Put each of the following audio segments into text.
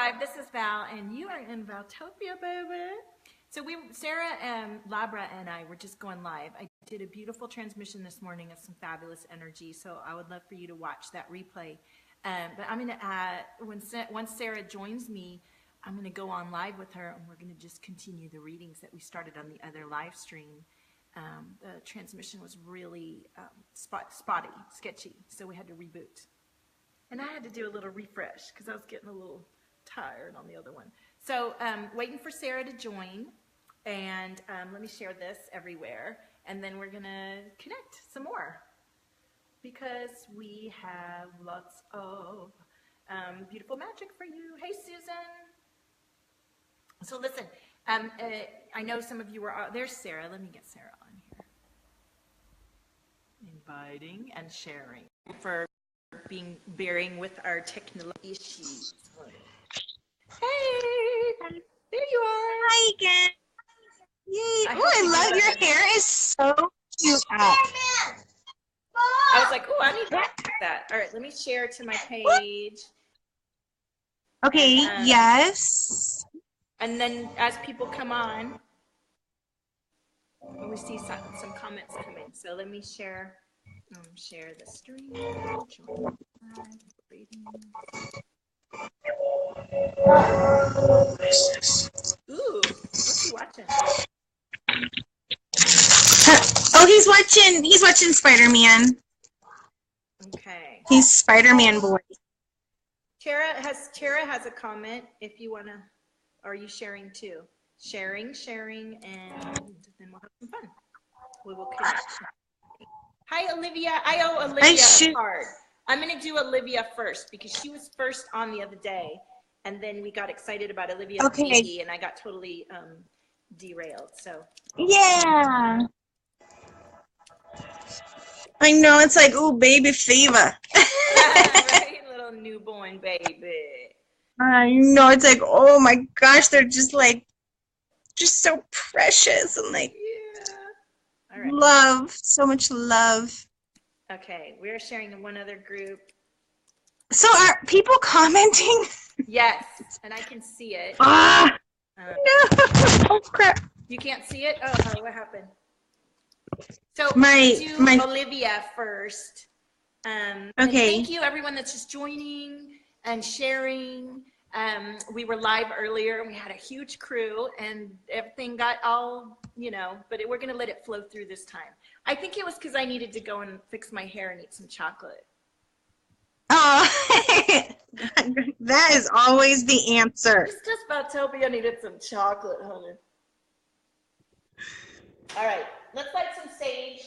live. This is Val, and you are in Valtopia, baby. So Sarah and Labra and I were just going live. I did a beautiful transmission this morning of some fabulous energy, so I would love for you to watch that replay. But I'm going to, once Sarah joins me, I'm going to go on live with her, and we're going to just continue the readings that we started on the other live stream. The transmission was really spotty, sketchy, so we had to reboot. And I had to do a little refresh because I was getting a little tired on the other one. So waiting for Sarah to join, and let me share this everywhere, and then we're going to connect some more because we have lots of beautiful magic for you. Hey, Susan. So listen, I know some of you were, there's Sarah. Let me get Sarah on here. Inviting and sharing for bearing with our technical issues. Hey, there you are. Hi again. Yay. Oh, I love your hair is so cute. I was like, oh, I need that. All right, let me share to my page. Okay, and, yes. And then as people come on, we see some comments coming. So let me share the stream. Ooh, what's he watching? Oh, he's watching Spider-Man. Okay. He's Spider-Man boy. Tara has a comment if you want to. Are you sharing too? Sharing, and then we'll have some fun. We will connect. Hi, Olivia. I owe Olivia a card. I'm going to do Olivia first because she was first on the other day, and then we got excited about Olivia's baby, and I got totally derailed. So yeah, I know it's like, ooh, baby fever. Right, little newborn baby. I know it's like, oh my gosh, they're just so precious and like, yeah. All right. Love, so much love. Okay, we're sharing in one other group. So are people commenting? Yes, and I can see it. Ah, no! Oh crap! You can't see it? Oh, what happened? So my Olivia first. Okay. And thank you everyone that's just joining and sharing. We were live earlier and we had a huge crew and everything got all, but we're going to let it flow through this time. I think it was because I needed to go and fix my hair and eat some chocolate. Oh, that is always the answer. Just about Valtopia needed some chocolate, honey. All right, let's light some sage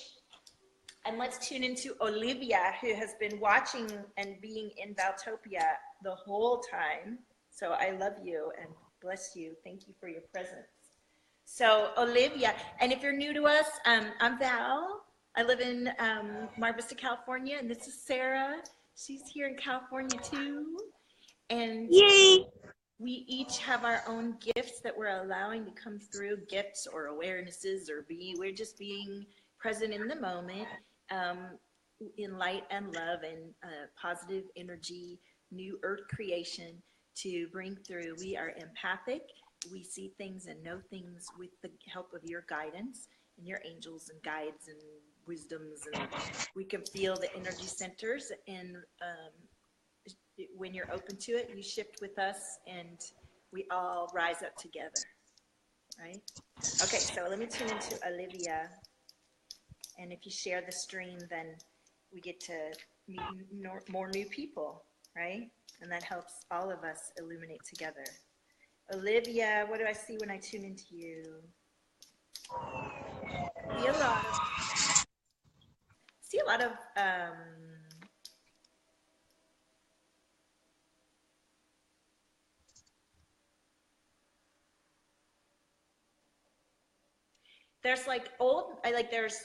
and let's tune into Olivia, who has been watching and being in Valtopia the whole time. So I love you and bless you. Thank you for your presence. So Olivia, and if you're new to us, I'm Val. I live in Mar Vista, California, and this is Sarah. She's here in California too. And yay! We each have our own gifts that we're allowing to come through, gifts or awarenesses or we're just being present in the moment, in light and love and positive energy, new earth creation to bring through. We are empathic. We see things and know things with the help of your guidance and your angels and guides and wisdoms, and we can feel the energy centers, and when you're open to it, you shift with us and we all rise up together, right? Okay, so let me tune into Olivia, and if you share the stream, then we get to meet more new people, right? And that helps all of us illuminate together. Olivia, what do I see when I tune into you? See a lot of there's there's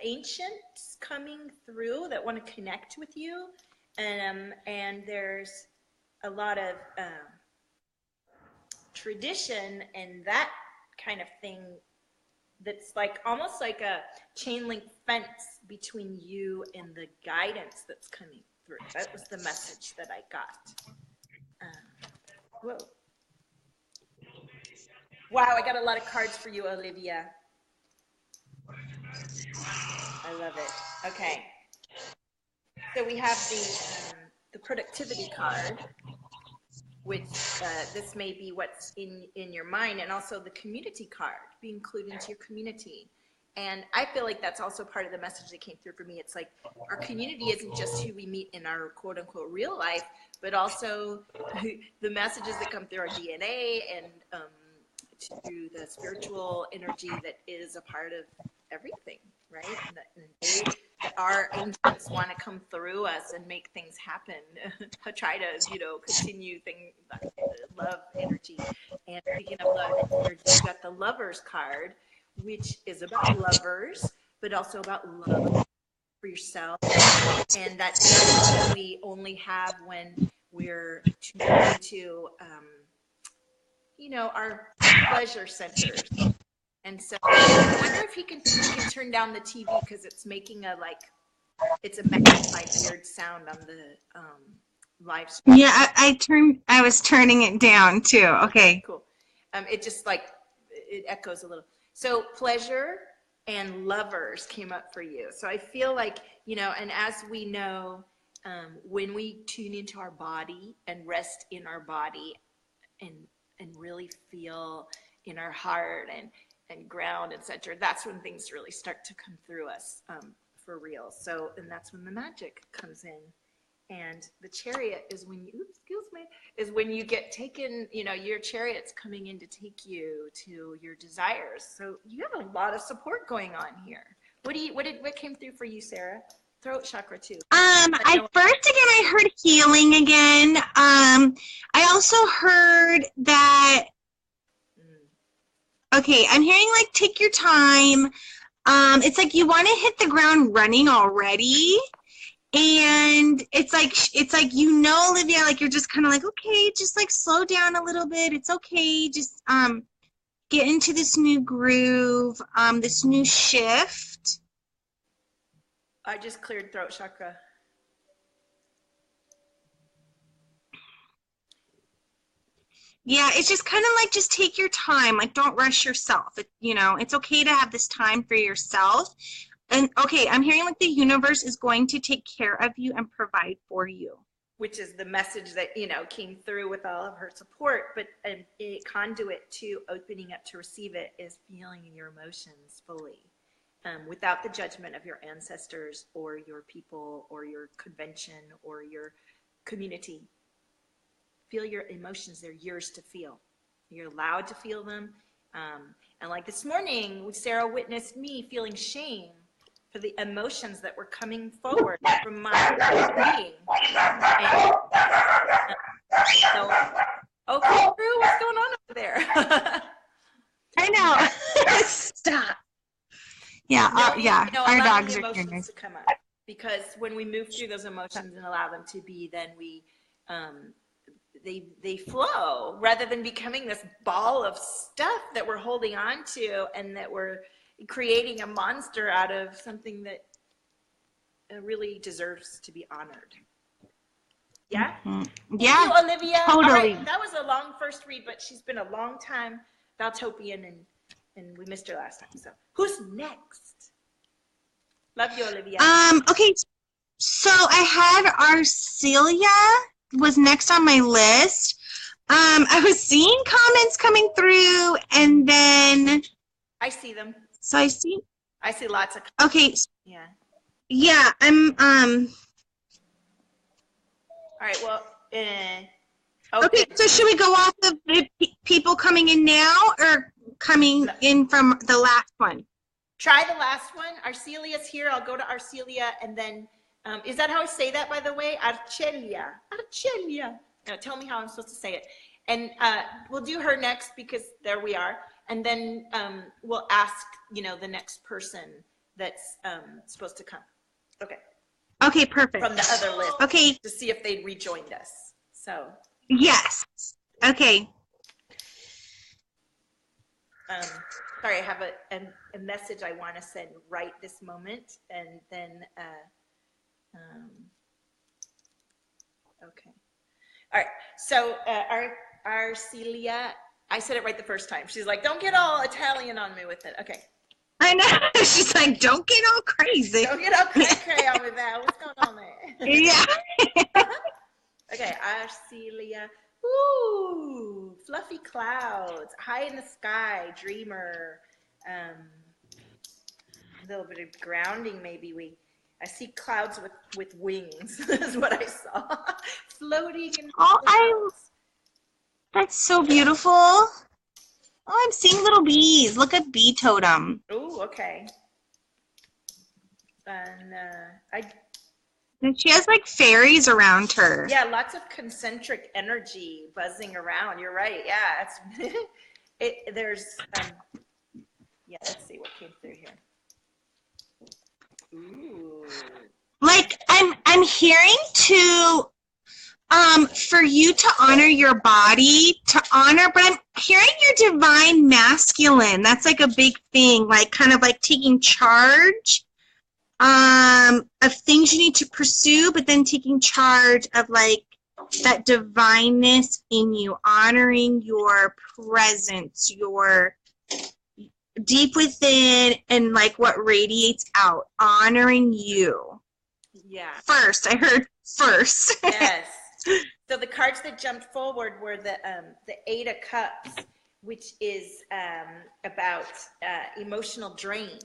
ancients coming through that want to connect with you, and there's a lot of tradition and that kind of thing that's like almost like a chain link fence between you and the guidance that's coming through. That was the message that I got. Whoa. Wow, I got a lot of cards for you, Olivia. I love it. Okay. So we have the productivity card, which this may be what's in your mind, and also the community card, be included into your community. And I feel like that's also part of the message that came through for me. It's like our community isn't just who we meet in our quote unquote real life, but also the messages that come through our DNA and to the spiritual energy that is a part of everything, right? And our angels want to come through us and make things happen. Try to, continue love energy. And speaking of love energy, you got the lovers card, which is about lovers, but also about love for yourself. And that's something that we only have when we're tuned into, our pleasure centers. And so I wonder if you can turn down the TV because it's making it's a magnified weird sound on the live stream. Yeah, I was turning it down too. Okay. Cool. It just it echoes a little. So pleasure and lovers came up for you. So I feel like, and as we know, when we tune into our body and rest in our body and really feel in our heart and ground, etc., that's when things really start to come through us for real. So, and that's when the magic comes in. And the chariot is when you get taken, your chariot's coming in to take you to your desires. So you have a lot of support going on here. What came through for you, Sarah? Throat chakra too. I heard healing again. I also heard that, okay, I'm hearing take your time. It's like you want to hit the ground running already. And it's like, Olivia, you're just kind of okay, just slow down a little bit. It's okay. Just get into this new groove, this new shift. I just cleared throat chakra. Yeah, it's just kind of just take your time. Don't rush yourself. It's okay to have this time for yourself. And okay, I'm hearing the universe is going to take care of you and provide for you. Which is the message that, came through with all of her support, but a conduit to opening up to receive it is feeling your emotions fully, without the judgment of your ancestors or your people or your convention or your community. Feel your emotions. They're yours to feel. You're allowed to feel them. And like this morning, Sarah witnessed me feeling shame for the emotions that were coming forward from my being. And, so, okay, Drew, what's going on over there? I know. Stop. Yeah, our dogs are here. To come up, because when we move through those emotions and allow them to be, then we they flow rather than becoming this ball of stuff that we're holding on to and that we're creating a monster out of something that really deserves to be honored. Yeah? Mm-hmm. Yeah. Thank you, Olivia. Totally. All right, that was a long first read, but she's been a long time Valtopian and we missed her last time. So who's next? Love you, Olivia. Okay, so I had Arcelia was next on my list. I was seeing comments coming through, and then I see them. So I see lots of comments. Okay. Yeah. Yeah, I'm All right, well, okay, so should we go off of the people coming in now or coming in from the last one? Try the last one. Arcelia's here. I'll go to Arcelia, and then, is that how I say that, by the way? Arcelia. Arcelia. Now, tell me how I'm supposed to say it. And we'll do her next because there we are. And then we'll ask, the next person that's supposed to come. Okay. Okay, perfect. From the other list. Okay. To see if they rejoined us. So. Yes. Okay. Sorry, I have a message I want to send right this moment, and then, okay. All right, so Arcelia. I said it right the first time. She's like, don't get all Italian on me with it. Okay. I know. She's like, don't get all crazy. Don't get all cray-cray on me, Val. What's going on there? Yeah. Okay, Arcelia. Ooh, fluffy clouds, high in the sky, dreamer. A little bit of grounding, maybe. I see clouds with wings. Is what I saw, floating in clouds. That's so beautiful. Oh, I'm seeing little bees. Look at bee totem. Ooh, okay. And And she has like fairies around her. yeah, lots of concentric energy buzzing around. You're right. Yeah, it's there's yeah. Let's see what came through here. Ooh. Like I'm hearing to for you to honor your body, but I'm hearing your divine masculine. That's like a big thing, like kind of like taking charge of things you need to pursue, but then taking charge of like that divineness in you, honoring your presence, your deep within, and like what radiates out, honoring you. Yeah. First, I heard first. Yes. So the cards that jumped forward were the Eight of Cups, which is about emotional drain.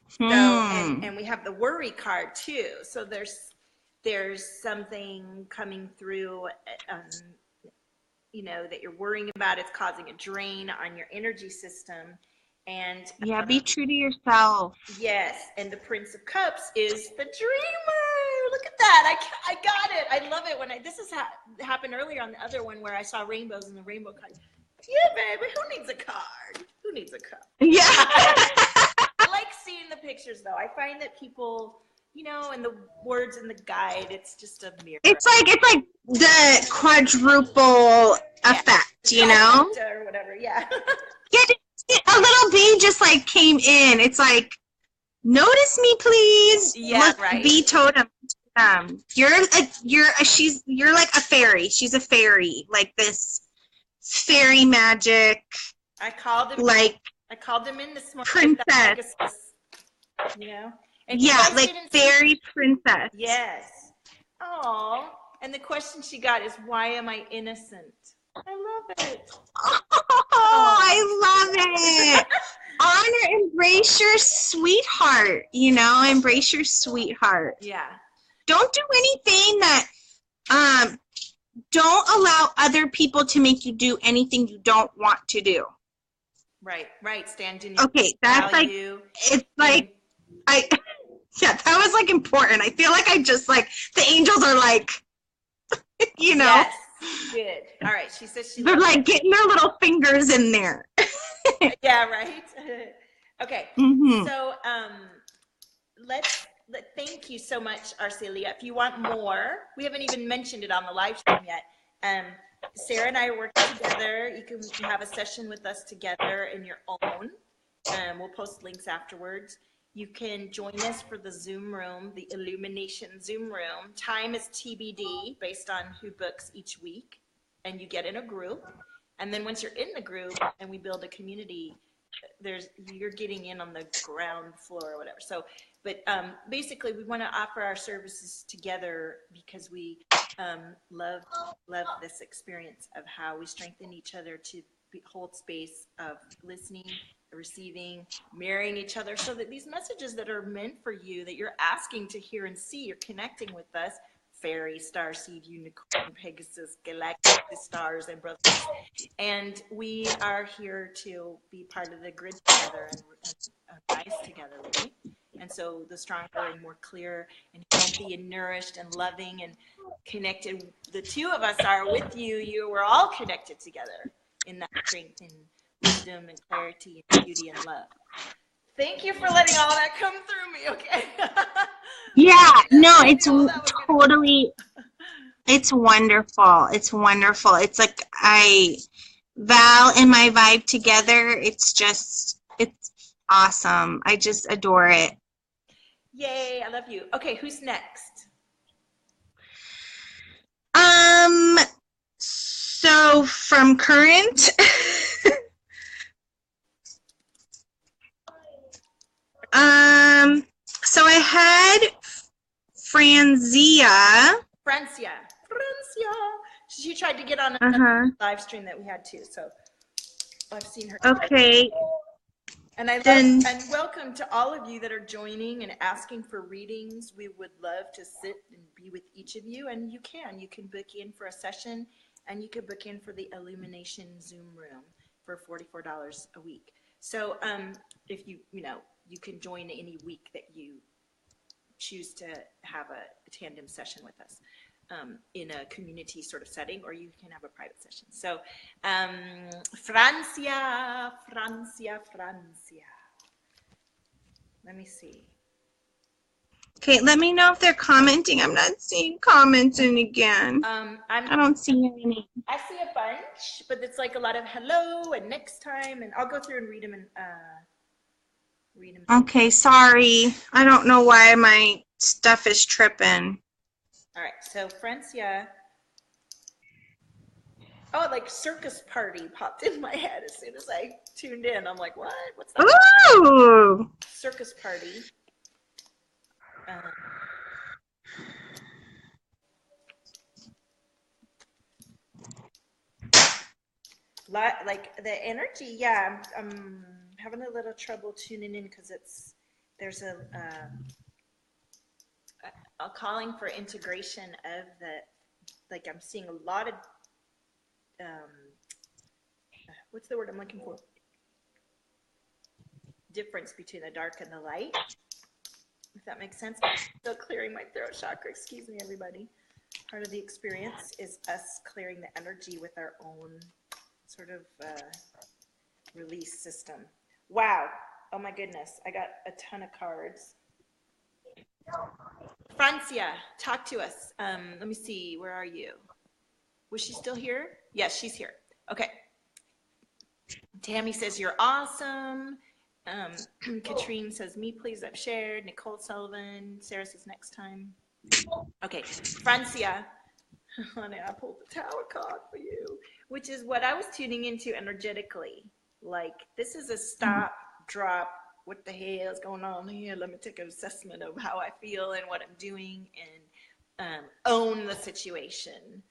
So and we have the worry card too. So there's something coming through, you know, that you're worrying about. It's causing a drain on your energy system. And yeah, be true to yourself. Yes, and the Prince of Cups is the dreamer. Look at that! I got it. I love it when this has happened earlier on the other one where I saw rainbows and the rainbow card. Yeah, baby. Who needs a card? Who needs a cup? Yeah. I like seeing the pictures though. I find that people, you know, and the words in the guide, it's just a mirror. It's like the quadruple effect, you know? Or whatever. Yeah. Yeah. A little bee just like came in. It's like, notice me, please. Yeah, look, right. Bee totem. You're like a fairy. She's a fairy, like this fairy magic. I called him in this morning. Princess. You know. And yeah, like fairy princess. Yes. Oh, and the question she got is, why am I innocent? I love it. Oh, I love it. Honor, embrace your sweetheart, you know, embrace your sweetheart. Yeah. Don't do anything that, don't allow other people to make you do anything you don't want to do. Right. Stand in your that's value. It's like, yeah, that was like important. I feel like I just like, the angels are like, you know. Yes. Good. All right. She says they're like getting their little fingers in there. Yeah. Right. Okay. Mm-hmm. So thank you so much, Arcelia. If you want more, we haven't even mentioned it on the live stream yet. Sarah and I are working together. You can have a session with us together in your own. We'll post links afterwards. You can join us for the Zoom room, the Illumination Zoom room. Time is TBD based on who books each week, and you get in a group. And then once you're in the group and we build a community, you're getting in on the ground floor or whatever. So, but basically, we want to offer our services together because we love this experience of how we strengthen each other to hold space of listening, receiving, marrying each other, so that these messages that are meant for you, that you're asking to hear and see, you're connecting with us, fairy, starseed, unicorn, Pegasus, galactic stars, and brothers. And we are here to be part of the grid together and rise together, right? And so the stronger and more clear and healthy and nourished and loving and connected the two of us are with you, we're all connected together in that strength and wisdom and clarity and beauty and love. Thank you for letting all that come through me, okay? Yeah, no, it's totally, it's wonderful. It's wonderful. It's like Val and my vibe together, it's awesome. I just adore it. Yay, I love you. Okay, who's next? So from current, so I had Franzia. Francia. She tried to get on a live stream that we had too, so I've seen her. Okay. And and welcome to all of you that are joining and asking for readings. We would love to sit and be with each of you, and you can book in for a session, and you can book in for the Illumination Zoom room for $44 a week. So if you can join any week that you choose to have a tandem session with us in a community sort of setting, or you can have a private session. So Francia. Let me see. Okay, let me know if they're commenting. I'm not seeing commenting again. I don't see any. I see a bunch, but it's like a lot of hello and next time, and I'll go through and read them and read them. Okay, sorry. I don't know why my stuff is tripping. All right, so Francia. Oh, like circus party popped in my head as soon as I tuned in. I'm like, what? What's that? Ooh! Circus party. Like the energy, yeah. I'm having a little trouble tuning in because there's a calling for integration of like I'm seeing a lot of what's the word I'm looking for? Difference between the dark and the light, if that makes sense. I'm still clearing my throat chakra. Excuse me, everybody. Part of the experience is us clearing the energy with our own sort of release system. Wow. Oh my goodness. I got a ton of cards. Francia, talk to us. Let me see. Where are you? Was she still here? Yes, she's here. Okay. Tammy says, you're awesome. Katrine says, me please, I've shared. Nicole Sullivan. Sarah says, next time. Okay. Francia. Honey, I pulled the Tower card for you, which is what I was tuning into energetically. Like, this is a stop, drop. What the hell is going on here? Let me take an assessment of how I feel and what I'm doing and own the situation,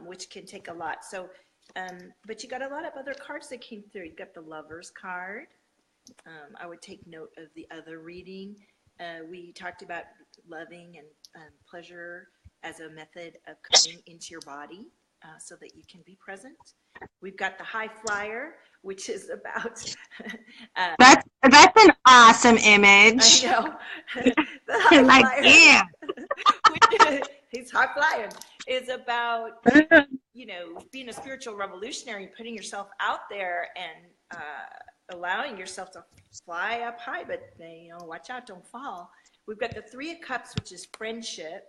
which can take a lot. So, but you got a lot of other cards that came through. You got the Lover's card. I would take note of the other reading. We talked about loving and pleasure as a method of coming into your body so that you can be present. We've got the High Flyer, which is about... that's an awesome image. I know. The High like, Flyer, yeah. he's high flying, is about, being a spiritual revolutionary, putting yourself out there and allowing yourself to fly up high, but watch out, don't fall. We've got the Three of Cups, which is friendship.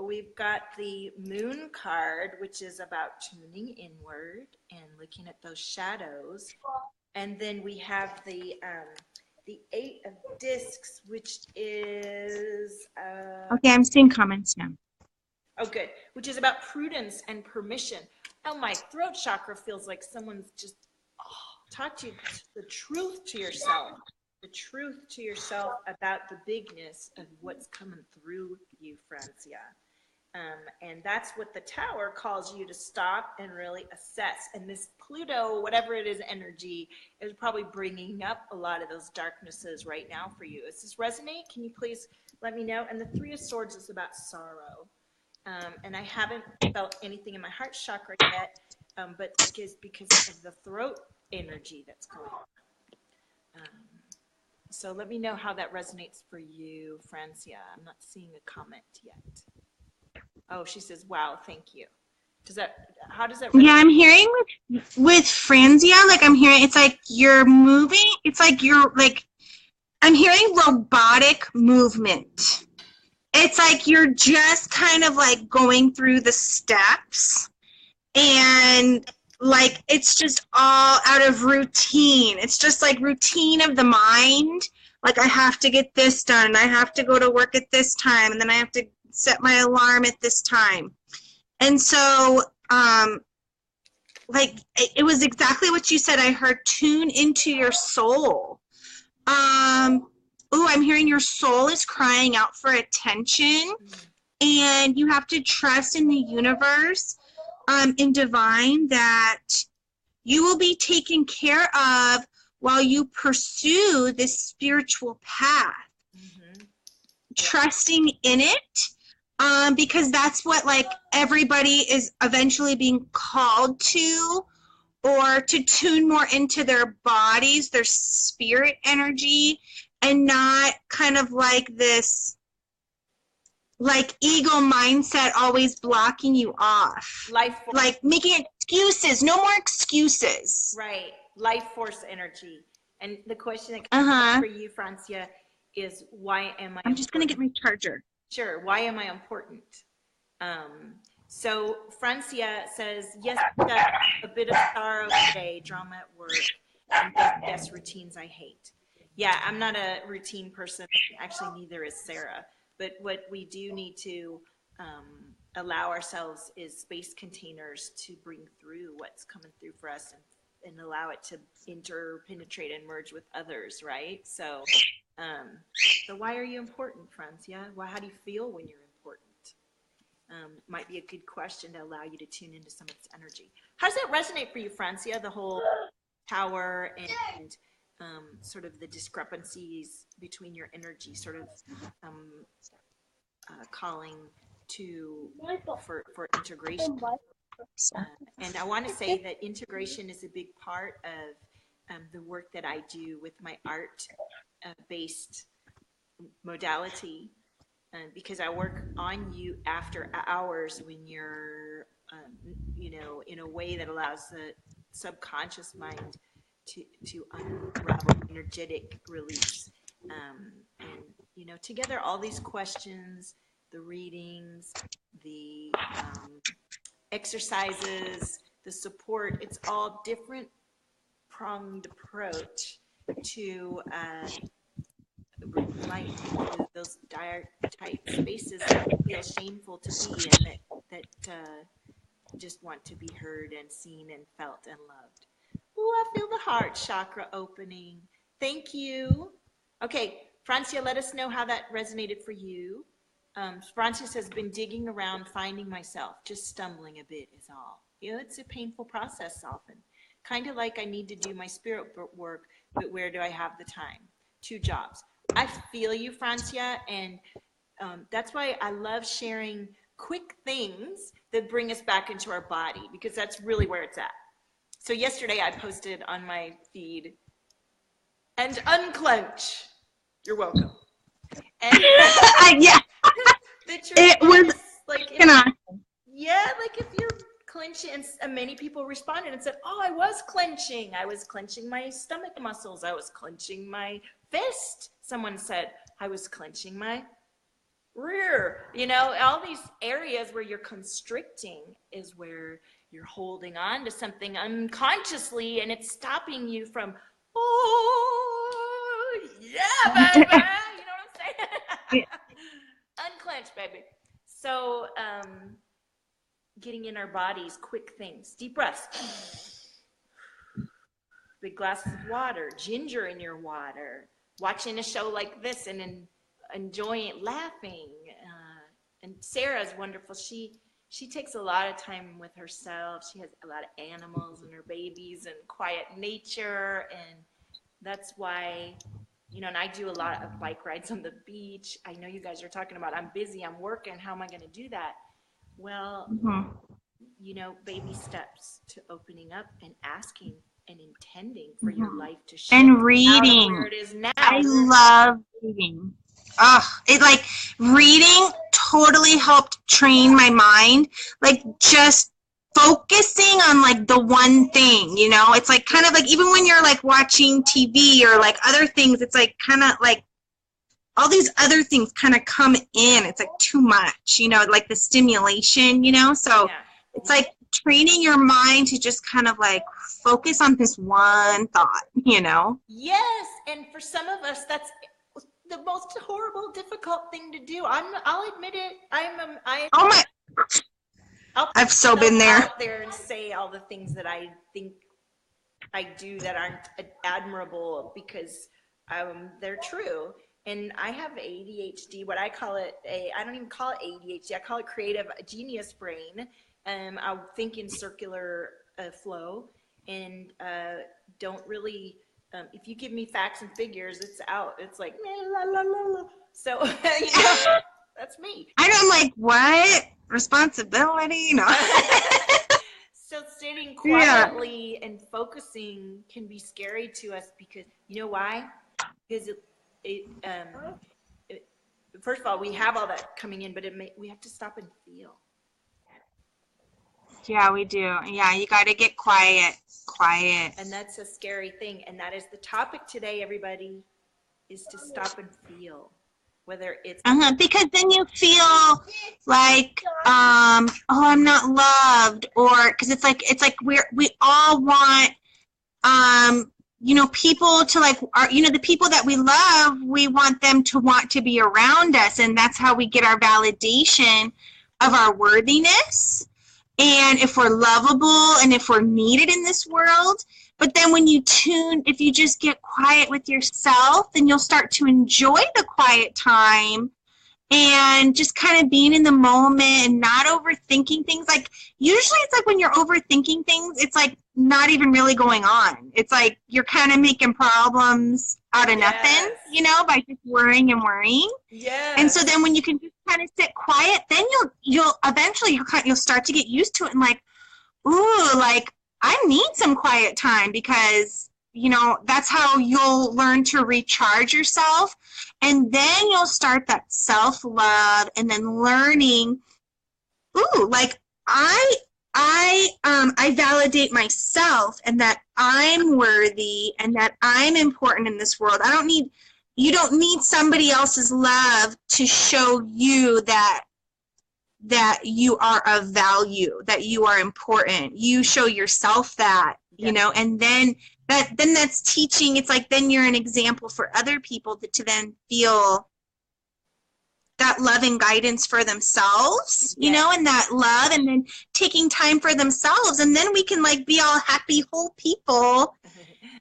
We've got the Moon card, which is about tuning inward and looking at those shadows. And then we have the Eight of Discs, which is... okay, I'm seeing comments now. Oh, good. Which is about prudence and permission. Oh, my throat chakra feels like someone's just talk to you the truth to yourself. The truth to yourself about the bigness of what's coming through you, Francia. And that's what the Tower calls you to stop and really assess. And this Pluto, whatever it is, energy is probably bringing up a lot of those darknesses right now for you. Does this resonate? Can you please let me know? And the Three of Swords is about sorrow. And I haven't felt anything in my heart chakra yet, but because of the throat energy that's going on. So let me know how that resonates for you, Francia. I'm not seeing a comment yet. Oh, she says, wow, thank you. How does that resonate? Yeah, I'm hearing with Franzia, like I'm hearing, it's like you're moving, it's like you're like, I'm hearing robotic movement. It's like you're just kind of like going through the steps and like it's just all out of routine. It's just like routine of the mind. Like I have to get this done. I have to go to work at this time, and then I have to set my alarm at this time. And so like it was exactly what you said. I heard tune into your soul. I'm hearing your soul is crying out for attention, and you have to trust in the universe, in divine, that you will be taken care of while you pursue this spiritual path. Trusting in it, because that's what like everybody is eventually being called to, or to tune more into their bodies, their spirit energy, and not kind of like this like ego mindset always blocking you off. Life force. Like making excuses. No more excuses. Right. Life force energy. And the question that comes up for you, Francia, is why am I I'm just going to get my charger. Sure. Why am I important? So Francia says, yes, a bit of sorrow today, drama at work, and yes, routines I hate. Yeah, I'm not a routine person. Actually, neither is Sarah. But what we do need to allow ourselves is space containers to bring through what's coming through for us, and allow it to interpenetrate and merge with others, right? So, so why are you important, Francia? Well, how do you feel when you're important? Might be a good question to allow you to tune into some of its energy. How does that resonate for you, Francia? The whole power and sort of the discrepancies between your energy, sort of calling to for integration. And I want to say that integration is a big part of the work that I do with my art-based modality, because I work on you after hours when you're, you know, in a way that allows the subconscious mind to unravel energetic release. And, you know, together all these questions, the readings, the exercises, the support, it's all different pronged approach to light those dire tight spaces that feel shameful to be in, that just want to be heard and seen and felt and loved. Ooh, I feel the heart chakra opening. Thank you. Okay, Francia, let us know how that resonated for you. Francia says, been digging around, finding myself, just stumbling a bit is all. You know, it's a painful process often. Kind of like I need to do my spirit work, but where do I have the time? 2 jobs. I feel you, Francia, and that's why I love sharing quick things that bring us back into our body, because that's really where it's at. So yesterday I posted on my feed, and unclench. You're welcome. And yeah. It was like, yeah, like if you're clenching, and many people responded and said, oh, I was clenching my stomach muscles, I was clenching my fist. Someone said I was clenching my rear. You know, all these areas where you're constricting is where you're holding on to something unconsciously, and it's stopping you from, oh yeah, baby. You know what I'm saying? Unclench, baby. So getting in our bodies, quick things, deep breaths, big glasses of water, ginger in your water, watching a show like this and enjoying, laughing. And Sarah's wonderful. She takes a lot of time with herself. She has a lot of animals and her babies and quiet nature, and that's why, you know, and I do a lot of bike rides on the beach. I know you guys are talking about, I'm busy, I'm working, how am I going to do that? Well, you know, baby steps to opening up and asking and intending for your life to shift. And reading. Where it is now. I love reading. It like reading totally helped train my mind. Like just focusing on like the one thing, you know, it's like kind of like even when you're like watching TV or like other things, it's like kind of like all these other things kind of come in. It's like too much, you know, like the stimulation, you know, so it's like training your mind to just kind of like focus on this one thought, you know? Yes, and for some of us, that's the most horrible, difficult thing to do. I'll admit it. I've so been there. Out there and say all the things that I think I do that aren't admirable because they're true. And I have ADHD, what I call it, I don't even call it ADHD, I call it creative genius brain. I'll think in circular flow and don't really, if you give me facts and figures, it's out. It's like, la, la, la, la. So, that's me. I know, I'm like, what? Responsibility? No. So sitting quietly and focusing can be scary to us because, you know why? Because first of all, we have all that coming in, but we have to stop and feel. Yeah, we do. Yeah, you got to get quiet. And that's a scary thing. And that is the topic today, everybody, is to stop and feel. Whether it's because then you feel like oh, I'm not loved, or because it's like we all want people to like the people that we love, we want them to want to be around us, and that's how we get our validation of our worthiness and if we're lovable and if we're needed in this world. But then if you just get quiet with yourself, then you'll start to enjoy the quiet time and just kind of being in the moment and not overthinking things. Like usually it's like when you're overthinking things, it's like not even really going on. It's like you're kind of making problems out of nothing, by just worrying and worrying. Yeah. And so then when you can just kind of sit quiet, then you'll eventually you'll start to get used to it and like, ooh, like I need some quiet time because, that's how you'll learn to recharge yourself. And then you'll start that self-love and then learning, ooh, like I validate myself and that I'm worthy and that I'm important in this world. You don't need somebody else's love to show you that you are of value, that you are important. You show yourself that, and then that's teaching. It's like then you're an example for other people to then feel that love and guidance for themselves, and that love, and then taking time for themselves. And then we can like be all happy, whole people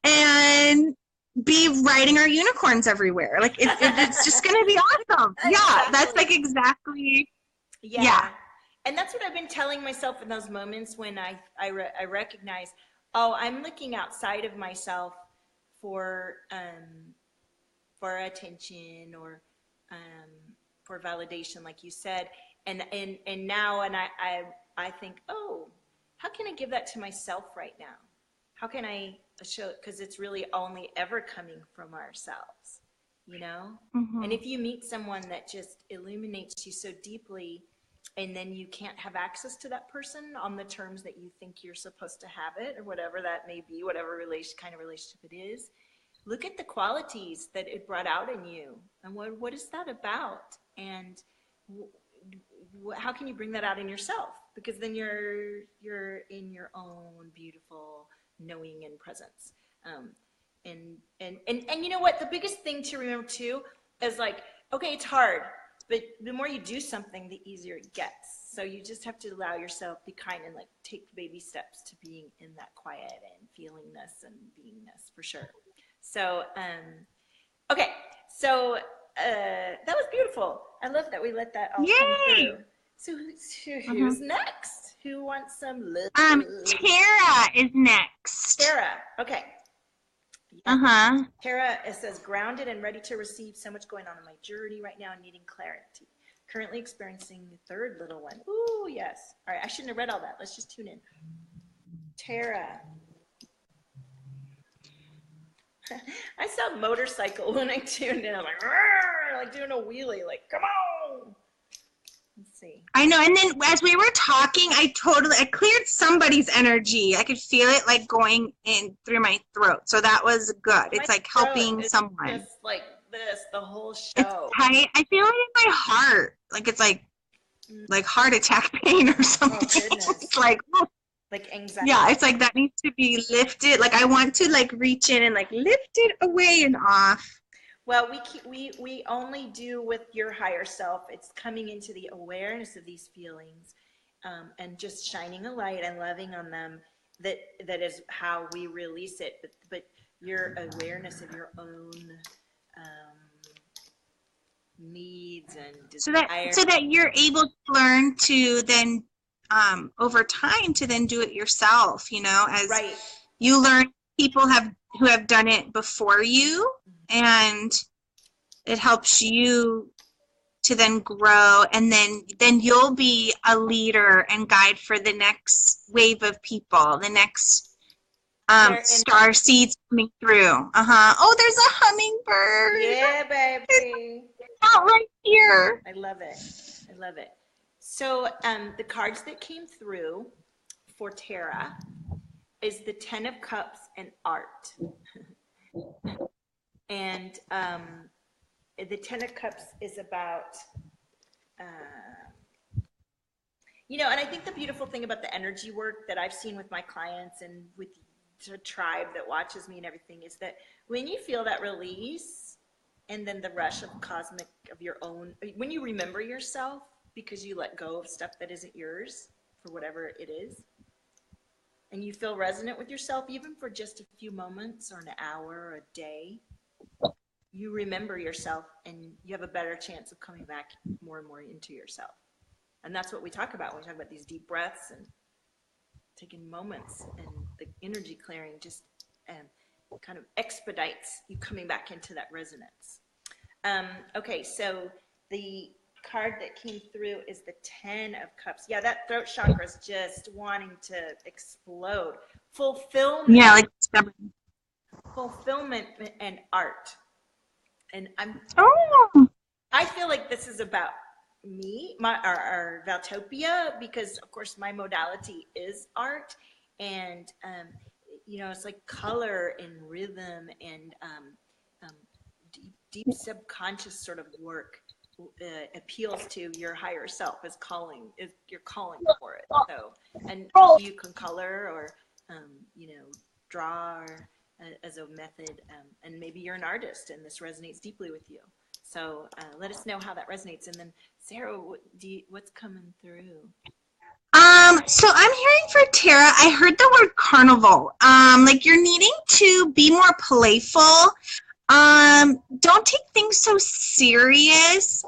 and be riding our unicorns everywhere. Like it's just going to be awesome. Exactly. Yeah, that's like exactly. Yeah. And that's what I've been telling myself in those moments when I recognize, oh, I'm looking outside of myself for attention or for validation, like you said. And now I think, oh, how can I give that to myself right now? How can I show it? Because it's really only ever coming from ourselves, And if you meet someone that just illuminates you so deeply, and then you can't have access to that person on the terms that you think you're supposed to have it, or whatever that may be, whatever kind of relationship it is, look at the qualities that it brought out in you, and what is that about, and how can you bring that out in yourself? Because then you're in your own beautiful knowing and presence. And you know what? The biggest thing to remember too is like, okay, it's hard. But the more you do something, the easier it gets. So you just have to allow yourself, be kind, and like take baby steps to being in that quiet and feelingness and beingness for sure. So, okay. So that was beautiful. I love that we let that all come through. So who's next? Who wants some love? Tara is next. Tara. Okay. Yeah. Tara, it says, grounded and ready to receive. So much going on in my journey right now, needing clarity. Currently experiencing the third little one. Ooh, yes. All right, I shouldn't have read all that. Let's just tune in. Tara. I saw motorcycle when I tuned in. I'm like doing a wheelie, like, come on. Let's see. I know, and then as we were talking, I cleared somebody's energy. I could feel it like going in through my throat. So that was good. It's like helping someone. Just like this, the whole show. It's tight. I feel it in my heart. Like it's like heart attack pain or something. Oh, goodness. It's like anxiety. Yeah, it's like that needs to be lifted. Like I want to like reach in and like lift it away and off. Well, we only do with your higher self. It's coming into the awareness of these feelings and just shining a light and loving on them that is how we release it. But your awareness of your own needs and desires. So that you're able to learn to then over time to then do it yourself, you know, as Right. you learn people who have done it before you, and it helps you to then grow, and then you'll be a leader and guide for the next wave of people, the next star seeds coming through. Oh, there's a hummingbird. Yeah, baby. It's out right here. I love it. I love it. So the cards that came through for Tara is the 10 of Cups and art. And the 10 of Cups is about, you know, and I think the beautiful thing about the energy work that I've seen with my clients and with the tribe that watches me and everything is that when you feel that release and then the rush of cosmic of your own, when you remember yourself because you let go of stuff that isn't yours for whatever it is, and you feel resonant with yourself even for just a few moments or an hour or a day, you remember yourself and you have a better chance of coming back more and more into yourself. And that's what we talk about when we talk about these deep breaths and taking moments, and the energy clearing just kind of expedites you coming back into that resonance. Okay, so the card that came through is the 10 of Cups. Yeah, that throat chakra is just wanting to explode. Fulfillment. Yeah, like stubborn. Fulfillment and art. And I feel like this is about me, our Valtopia, because of course my modality is art, and you know, it's like color and rhythm and deep subconscious sort of work appeals to your higher self, you're calling for it. So, and you can color or you know, draw or, as a method, and maybe you're an artist and this resonates deeply with you. So let us know how that resonates. And then Sarah, what's coming through? So I'm hearing for Tara, I heard the word carnival. Like you're needing to be more playful. Don't take things so serious.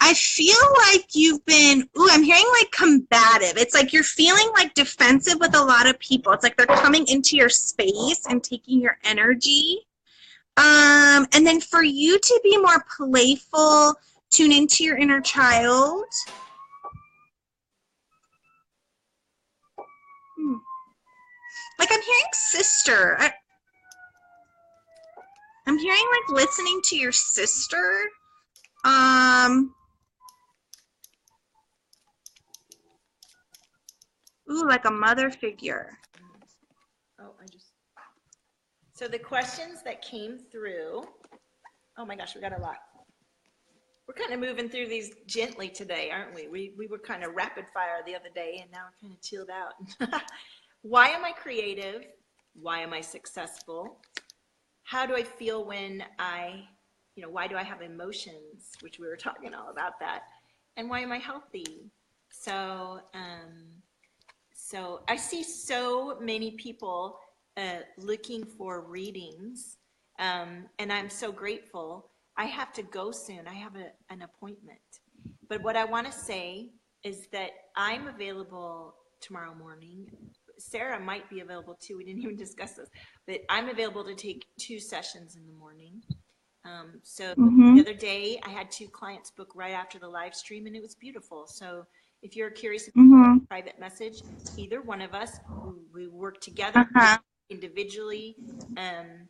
I feel like you've been, I'm hearing like combative. It's like you're feeling like defensive with a lot of people. It's like they're coming into your space and taking your energy. And then for you to be more playful, tune into your inner child. Like I'm hearing sister. I'm hearing like listening to your sister. Like a mother figure. Oh, so the questions that came through, oh my gosh, we got a lot. We're kind of moving through these gently today, aren't we? We were kind of rapid fire the other day, and now we're kind of chilled out. Why am I creative? Why am I successful? How do I feel when why do I have emotions, which we were talking all about that, and why am I healthy? So I see so many people looking for readings, and I'm so grateful. I have to go soon. I have an appointment. But what I want to say is that I'm available tomorrow morning. Sarah might be available too. We didn't even discuss this, but I'm available to take 2 sessions in the morning. The other day I had 2 clients book right after the live stream, and it was beautiful. So if you're curious about a private message, either one of us, we work together individually, and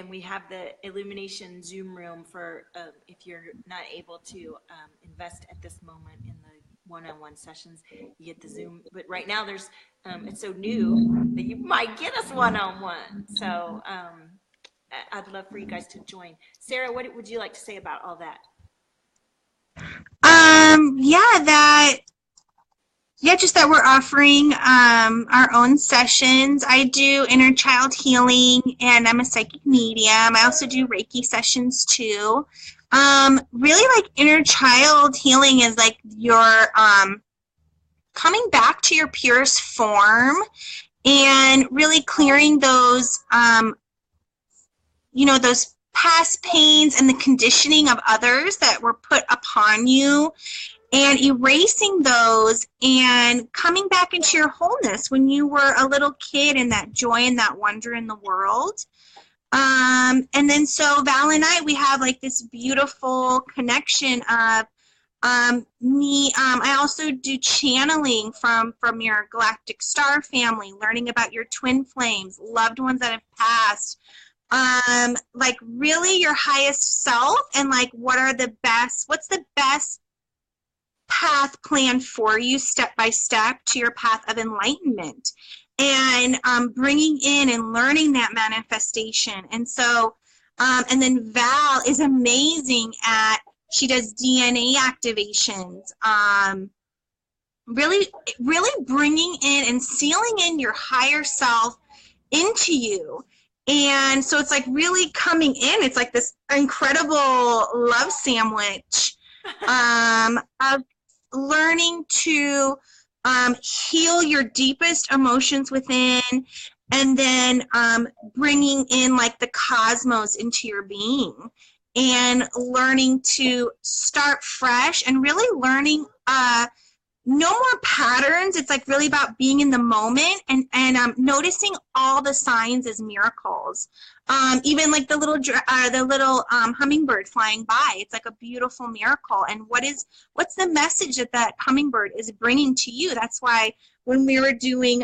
we have the Illumination Zoom room for if you're not able to invest at this moment in the one-on-one sessions, you get the Zoom. But right now there's it's so new that you might get us one-on-one. So I'd love for you guys to join. Sarah, what would you like to say about all that? Just that we're offering our own sessions. I do inner child healing, and I'm a psychic medium. I also do Reiki sessions too. Really, like inner child healing is like your coming back to your purest form and really clearing those, those past pains and the conditioning of others that were put upon you, and erasing those and coming back into your wholeness when you were a little kid, and that joy and that wonder in the world. And then so Val and I, we have like this beautiful connection of I also do channeling from your galactic star family, learning about your twin flames, loved ones that have passed, like really your highest self, and like what's the best path plan for you step by step to your path of enlightenment, and bringing in and learning that manifestation. And so and then Val is amazing at, she does DNA activations, really bringing in and sealing in your higher self into you. And so it's like really coming in, it's like this incredible love sandwich of learning to heal your deepest emotions within, and then bringing in like the cosmos into your being, and learning to start fresh, and really learning no more patterns. It's like really about being in the moment, and noticing all the signs as miracles. Even like the little hummingbird flying by. It's like a beautiful miracle. And what's the message that hummingbird is bringing to you? That's why when we were doing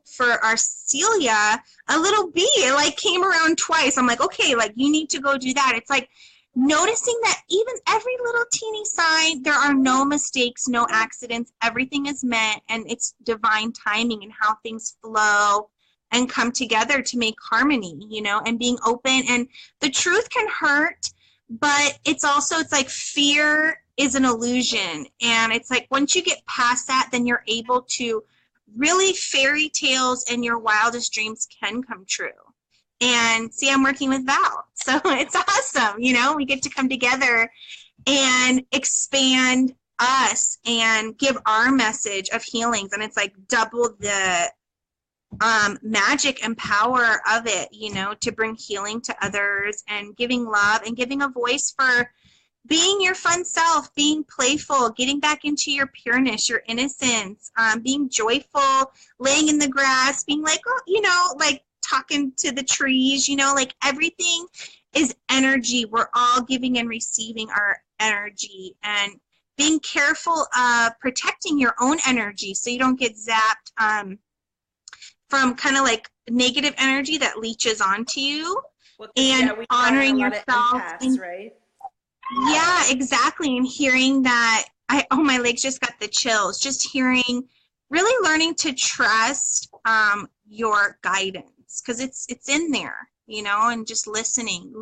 for our Celia, a little bee, it like came around twice. I'm like, okay, like you need to go do that. It's like noticing that even every little teeny sign, there are no mistakes, no accidents, everything is meant, and it's divine timing and how things flow and come together to make harmony, and being open. And the truth can hurt, but it's like fear is an illusion. And it's like once you get past that, then you're able to really, fairy tales and your wildest dreams can come true. And see, I'm working with Val, so it's awesome. We get to come together and expand us and give our message of healings, and it's like double the magic and power of it, to bring healing to others, and giving love and giving a voice for being your fun self, being playful, getting back into your pureness, your innocence, being joyful, laying in the grass, being like, like talking to the trees, like everything is energy. We're all giving and receiving our energy, and being careful of protecting your own energy so you don't get zapped from kind of like negative energy that leeches onto you. Well, and honoring yourself. Empaths, right? Yeah, exactly. And hearing that, my legs just got the chills. Just hearing, really learning to trust your guidance, because it's in there, and just listening,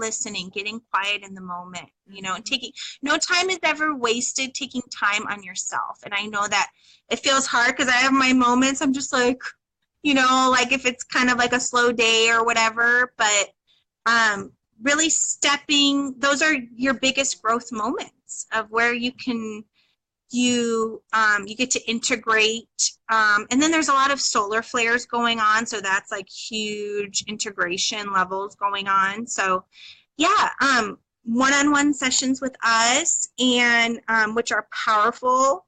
getting quiet in the moment, and taking, no time is ever wasted taking time on yourself. And I know that it feels hard because I have my moments. I'm just like, like if it's kind of like a slow day or whatever, but really those are your biggest growth moments of where you get to integrate, and then there's a lot of solar flares going on, so that's like huge integration levels going on. So yeah, one-on-one sessions with us, and which are powerful.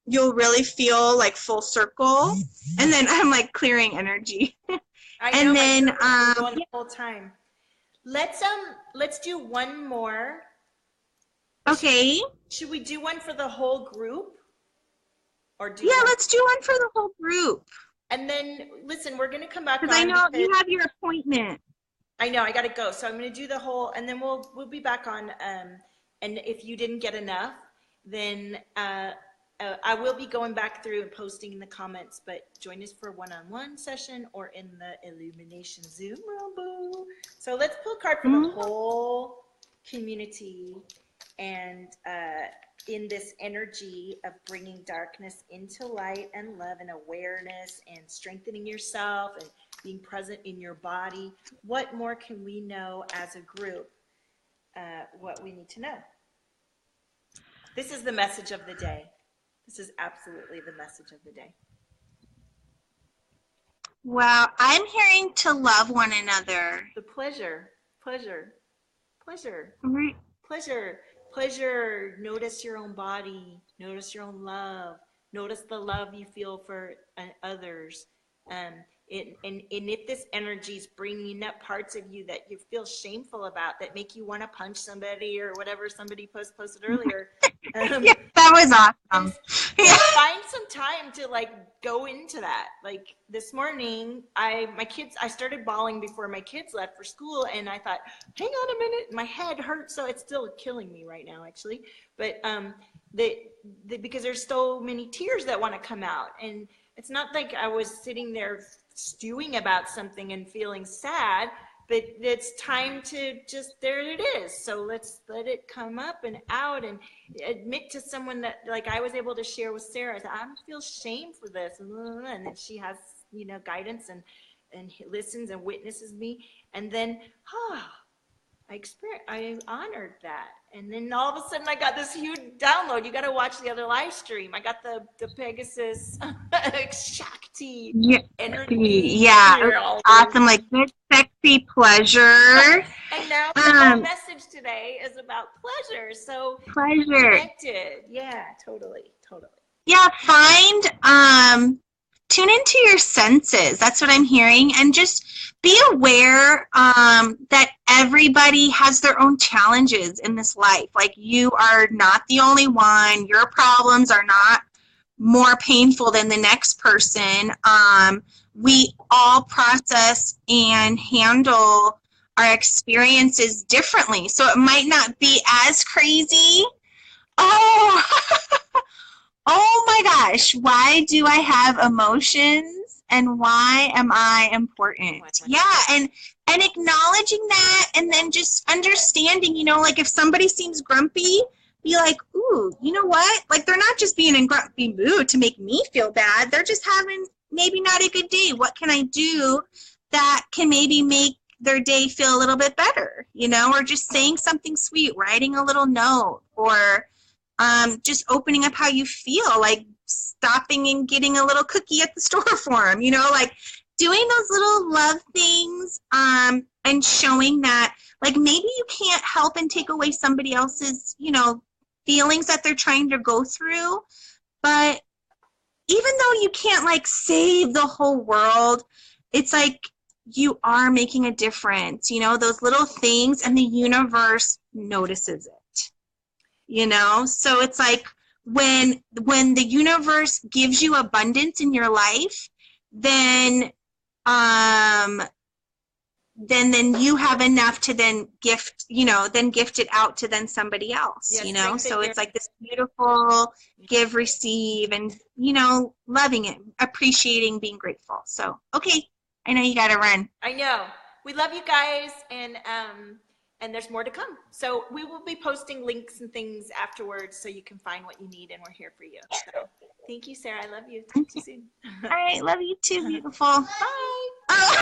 You'll really feel like full circle, and then I'm like clearing energy. I know, and then going the whole time. Let's do one more. Okay. Should we do one for the whole group? Let's do one for the whole group. And then listen, we're gonna come back. Because I know you have your appointment. I know, I gotta go. So I'm gonna do the whole, and then we'll be back on. And if you didn't get enough, then I will be going back through and posting in the comments, but join us for a one-on-one session or in the Illumination Zoom room. Boo. So let's pull a card for the whole community, and in this energy of bringing darkness into light and love and awareness and strengthening yourself and being present in your body. What more can we know as a group? What we need to know. This is the message of the day. This is absolutely the message of the day. Well, I'm hearing to love one another. The pleasure, pleasure, pleasure, Right. pleasure, pleasure. Notice your own body. Notice your own love. Notice the love you feel for others. Um, and if this energy is bringing up parts of you that you feel shameful about, that make you want to punch somebody or whatever somebody posted earlier, Yeah, that was awesome. yeah, find some time to like go into that. Like this morning, I started bawling before my kids left for school, and I thought, hang on a minute, my head hurts, so it's still killing me right now, actually. But because there's so many tears that want to come out, and it's not like I was sitting there stewing about something and feeling sad, but it's time to just, there it is. So let's let it come up and out and admit to someone that, like I was able to share with Sarah, I feel shame for this, and then she has, guidance and listens and witnesses me, and then I honored that. And then all of a sudden I got this huge download. You got to watch the other live stream. I got the Pegasus Shakti energy. Yeah, awesome. Like good, sexy pleasure. And now the whole message today is about pleasure. So pleasure. Connected. Yeah, totally. Yeah, tune into your senses. That's what I'm hearing. And just be aware that everybody has their own challenges in this life. Like, you are not the only one. Your problems are not more painful than the next person. We all process and handle our experiences differently. So it might not be as crazy. Oh, oh my gosh, why do I have emotions and why am I important? Yeah, and acknowledging that, and then just understanding, like if somebody seems grumpy, be like, ooh, you know what? Like, they're not just being in grumpy mood to make me feel bad. They're just having maybe not a good day. What can I do that can maybe make their day feel a little bit better, or just saying something sweet, writing a little note, or just opening up how you feel, like stopping and getting a little cookie at the store for them, like doing those little love things, and showing that, like, maybe you can't help and take away somebody else's, feelings that they're trying to go through, but even though you can't, like, save the whole world, it's like you are making a difference, those little things, and the universe notices it. So it's like when the universe gives you abundance in your life, then you have enough to then gift it out to then somebody else. Yes, so it's like this beautiful give, receive, and loving it, appreciating, being grateful. So okay, I know you got to run. I know. We love you guys, and there's more to come. So we will be posting links and things afterwards so you can find what you need, and we're here for you. So thank you, Sarah. I love you. Talk to you soon. All right. Love you too, beautiful. Bye. Oh.